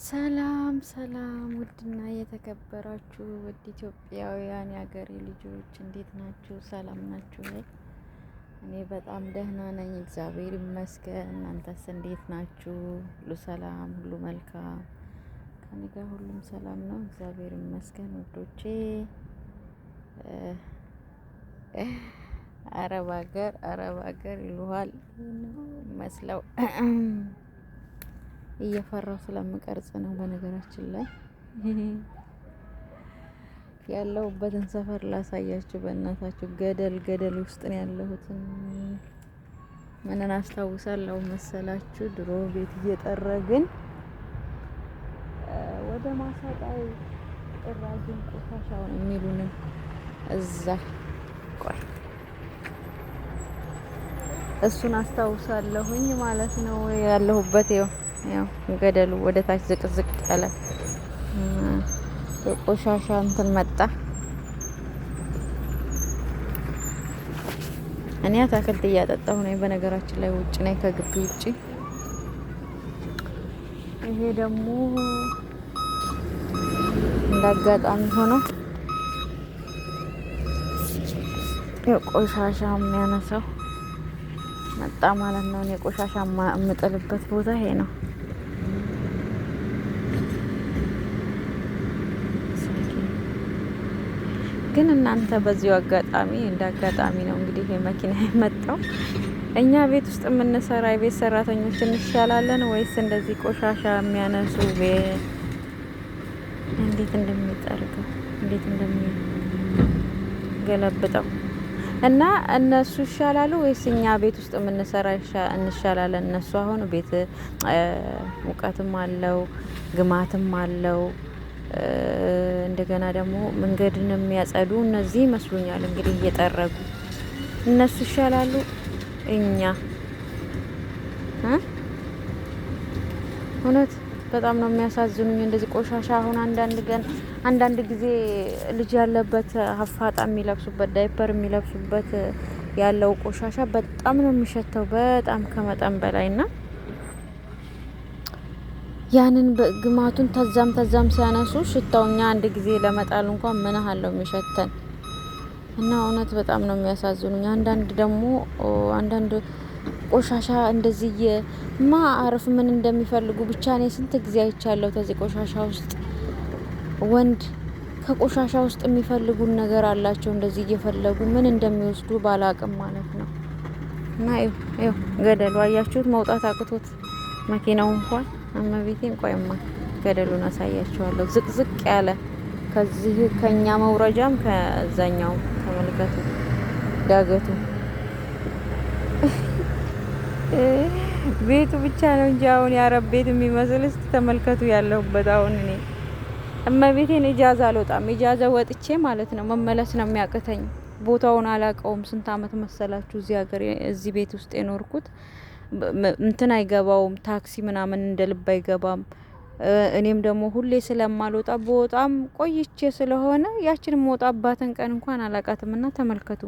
ሰላም ሰላም ውድና የተከበራችሁ ውድ ኢትዮጵያውያን የሀገሬ ልጆች እንዴት ናችሁ? ሰላም ናችሁ? እኔ በጣም ደህና ነኝ፣ እግዚአብሔር ይመስገን። እናንተስ እንዴት ናችሁ? ሁሉ ሰላም፣ ሁሉ መልካም? ከኔ ጋር ሁሉም ሰላም ነው፣ እግዚአብሔር ይመስገን። ውዶቼ አረብ ሀገር ይሉሃል መስለው እየፈራው ስለምቀርጽ ነው። በነገራችን ላይ ያለሁበትን ሰፈር ላሳያችሁ። በእናታችሁ ገደል ውስጥ ነው ያለሁት። ምንን አስታውሳለሁ መሰላችሁ? ድሮ ቤት እየጠረግን ወደ ማሳጣው ጥራጊን ቆሻሻውን የሚሉንን እዛ ቆይ እሱን አስታውሳለሁኝ ማለት ነው። ያለሁበት ያው ገደሉ ወደ ታች ዝቅዝቅ ያለ ቆሻሻ እንትን መጣ። እኔ አታክልት እያጠጣሁ ነኝ። በነገራችን ላይ ውጭ ነኝ፣ ከግቢ ውጭ። ይሄ ደግሞ እንዳጋጣሚ ሆኖ ቆሻሻ የሚያነሳው መጣ ማለት ነው። እኔ ቆሻሻ የምጥልበት ቦታ ይሄ ነው። ግን እናንተ በዚሁ አጋጣሚ እንዳጋጣሚ ነው እንግዲህ ይሄ መኪና የመጣው። እኛ ቤት ውስጥ የምንሰራ የቤት ሰራተኞች እንሻላለን ወይስ እንደዚህ ቆሻሻ የሚያነሱ እንዴት እንደሚጠርገው እንዴት እንደሚገለብጠው እና እነሱ ይሻላሉ ወይስ እኛ ቤት ውስጥ የምንሰራ እንሻላለን? እነሱ አሁን ቤት ሙቀትም አለው ግማትም አለው። እንደገና ደግሞ መንገድን የሚያጸዱ እነዚህ ይመስሉኛል እንግዲህ እየጠረጉ። እነሱ ይሻላሉ እኛ? እውነት በጣም ነው የሚያሳዝኑኝ እንደዚህ ቆሻሻ። አሁን አንዳንድ ጊዜ ልጅ ያለበት ሀፋጣ የሚለብሱበት ዳይፐር የሚለብሱበት ያለው ቆሻሻ በጣም ነው የሚሸተው፣ በጣም ከመጠን በላይ እና ያንን ግማቱን ተዛም ሲያነሱ ሽታውኛ አንድ ጊዜ ለመጣል እንኳን ምን ያህል ነው የሚሸተን? እና እውነት በጣም ነው የሚያሳዝኑኝ። አንዳንድ ቆሻሻ እንደዚህ አረፍ ምን እንደሚፈልጉ ብቻ እኔ ስንት ጊዜ አይቻለሁ። ከዚህ ቆሻሻ ውስጥ ወንድ ከቆሻሻ ውስጥ የሚፈልጉን ነገር አላቸው። እንደዚህ እየፈለጉ ምን እንደሚወስዱ ባላቅም ማለት ነው። እና ይኸው ገደሉ አያችሁት? መውጣት አቅቶት መኪናው እንኳን እመቤቴን። ቆይማ ገደሉን አሳያችኋለሁ። ዝቅዝቅ ያለ ከዚህ ከኛ መውረጃም ከዛኛው ተመልከቱ ዳገቱ። ቤቱ ብቻ ነው እንጂ አሁን የአረብ ቤት የሚመስል። እስቲ ተመልከቱ ያለሁበት። አሁን እኔ እመቤቴን ኢጃዛ አልወጣም። ኢጃዛ ወጥቼ ማለት ነው መመለስ ነው የሚያቅተኝ። ቦታውን አላውቀውም። ስንት አመት መሰላችሁ እዚህ ቤት ውስጥ የኖርኩት። እንትን አይገባውም፣ ታክሲ ምናምን እንደ ልብ አይገባም። እኔም ደግሞ ሁሌ ስለማልወጣ በጣም ቆይቼ ስለሆነ ያችን የምወጣባትን ቀን እንኳን አላውቃትም። እና ተመልከቱ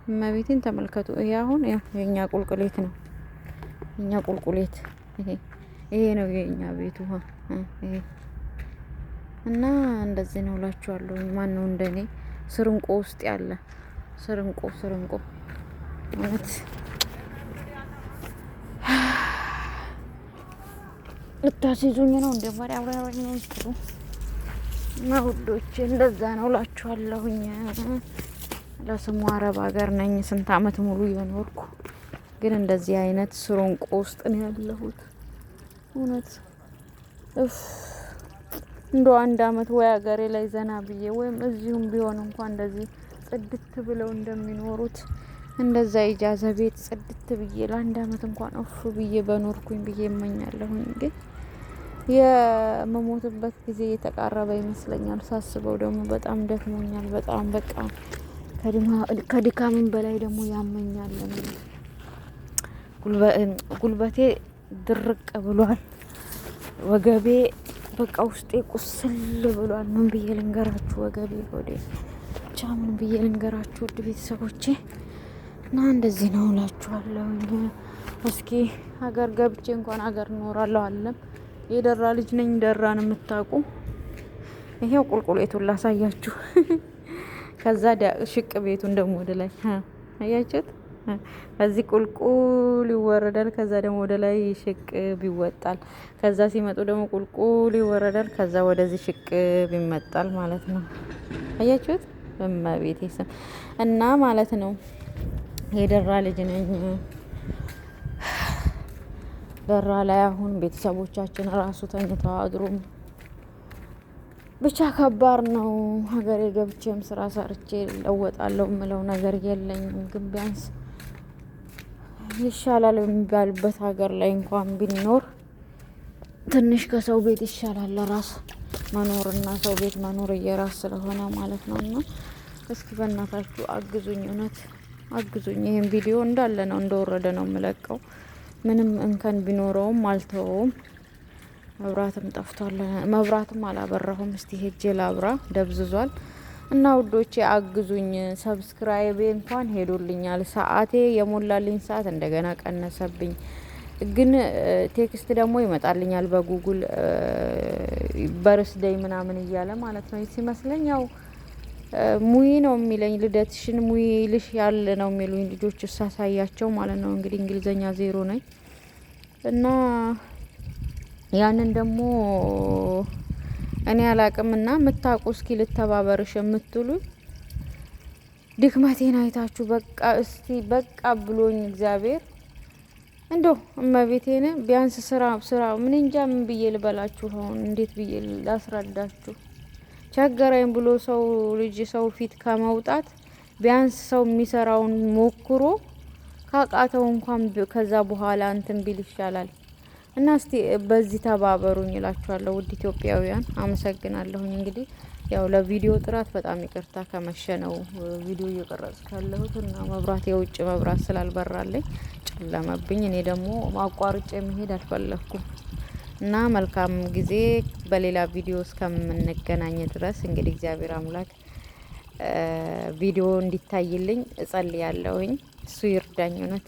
እመቤቴን ተመልከቱ። ይሄ አሁን የኛ ቁልቁሌት ነው። የኛ ቁልቁሌት ይሄ ነው የኛ ቤቱ ይሄ። እና እንደዚህ ነው እላችኋለሁ። ማን ነው እንደኔ ስርንቆ ውስጥ ያለ ስርንቆ ማለት ልታስይዙኝ ነው እንደ ማርያም ነው እንትሩ እና ውዶቼ እንደዛ ነው እላችኋለሁኝ። ለስሙ አረብ ሀገር ነኝ ስንት አመት ሙሉ እየኖርኩ፣ ግን እንደዚህ አይነት ስርንቆ ውስጥ ነው ያለሁት። እውነት እንደ አንድ አመት ወይ ሀገሬ ላይ ዘና ብዬ ወይም እዚሁም ቢሆን እንኳን እንደዚህ ጽድት ብለው እንደሚኖሩት እንደዛ ኢጃዛ ቤት ጽድት ብዬ ለአንድ አመት እንኳን ብዬ በኖርኩኝ ብዬ እመኛለሁኝ። ግን የመሞትበት ጊዜ የተቃረበ ይመስለኛል ሳስበው። ደግሞ በጣም ደክሞኛል። በጣም በቃ ከድካምን በላይ ደግሞ ያመኛል። ጉልበቴ ድርቅ ብሏል። ወገቤ በቃ ውስጤ ቁስል ብሏል። ምን ብዬ ልንገራችሁ? ወገቤ ሆዴ ብቻ ምን ብዬ ልንገራችሁ? ውድ ቤተሰቦቼ እና እንደዚህ ነው እላችኋለሁ። እስኪ ሀገር ገብቼ እንኳን ሀገር እኖራለሁ አለም የደራ ልጅ ነኝ። ደራን የምታውቁ ይሄው ቁልቁሌቱን ላሳያችሁ። ከዛ ሽቅ ቤቱን ደግሞ ወደ ላይ አያችሁት? ከዚህ ቁልቁል ይወረዳል። ከዛ ደግሞ ወደ ላይ ሽቅብ ይወጣል። ከዛ ሲመጡ ደግሞ ቁልቁል ይወረዳል። ከዛ ወደዚህ ሽቅብ ይመጣል ማለት ነው። አያችሁት? በመቤቴ ስም እና ማለት ነው የደራ ልጅ ነኝ። ደራ ላይ አሁን ቤተሰቦቻችን ራሱ ተኝተው አድሩም። ብቻ ከባድ ነው። ሀገሬ ገብቼም ስራ ሰርቼ ለወጣለሁ የምለው ነገር የለኝም። ግን ቢያንስ ይሻላል የሚባልበት ሀገር ላይ እንኳን ቢኖር ትንሽ ከሰው ቤት ይሻላል። ለራስ መኖርና ሰው ቤት መኖር እየራስ ስለሆነ ማለት ነው። እና እስኪ በእናታችሁ አግዙኝ፣ እውነት አግዙኝ። ይህን ቪዲዮ እንዳለ ነው እንደወረደ ነው የምለቀው። ምንም እንከን ቢኖረውም አልተወውም። መብራትም ጠፍቷል። መብራትም አላበራሁም። እስቲ ሄጄ ላብራ፣ ደብዝዟል። እና ውዶቼ አግዙኝ። ሰብስክራይቤ እንኳን ሄዶልኛል። ሰዓቴ የሞላልኝ ሰዓት እንደገና ቀነሰብኝ። ግን ቴክስት ደግሞ ይመጣልኛል በጉጉል በርስደይ ምናምን እያለ ማለት ነው ሲመስለኝ። ያው ሙይ ነው የሚለኝ፣ ልደትሽን ሙይ ልሽ ያለ ነው የሚሉኝ ልጆች ሳሳያቸው ማለት ነው። እንግዲህ እንግሊዘኛ 0 ነኝ እና ያንን ደግሞ እኔ አላቅምና ምታቁ እስኪ ልተባበርሽ የምትሉ ድክመቴን አይታችሁ በቃ እስቲ በቃ ብሎኝ እግዚአብሔር እንዶ እመቤቴን ቢያንስ ስራ ምን እንጃ ምን ብዬ ልበላችሁ። አሁን እንዴት ብዬ ላስረዳችሁ? ቸገረኝ ብሎ ሰው ልጅ ሰው ፊት ከመውጣት ቢያንስ ሰው የሚሰራውን ሞክሮ ካቃተው እንኳን ከዛ በኋላ እንትን ቢል ይሻላል። እና እስቲ በዚህ ተባበሩኝ እላችኋለሁ ውድ ኢትዮጵያውያን። አመሰግናለሁኝ። እንግዲህ ያው ለቪዲዮ ጥራት በጣም ይቅርታ፣ ከመሸ ነው ቪዲዮ እየቀረጽኩ ያለሁት እና መብራት የውጭ መብራት ስላልበራልኝ ጨለመብኝ። እኔ ደግሞ ማቋርጬ መሄድ አልፈለኩም እና መልካም ጊዜ። በሌላ ቪዲዮ እስከምንገናኝ ድረስ እንግዲህ እግዚአብሔር አምላክ ቪዲዮ እንዲታይልኝ እጸልያለሁኝ። እሱ ይርዳኝ እውነት።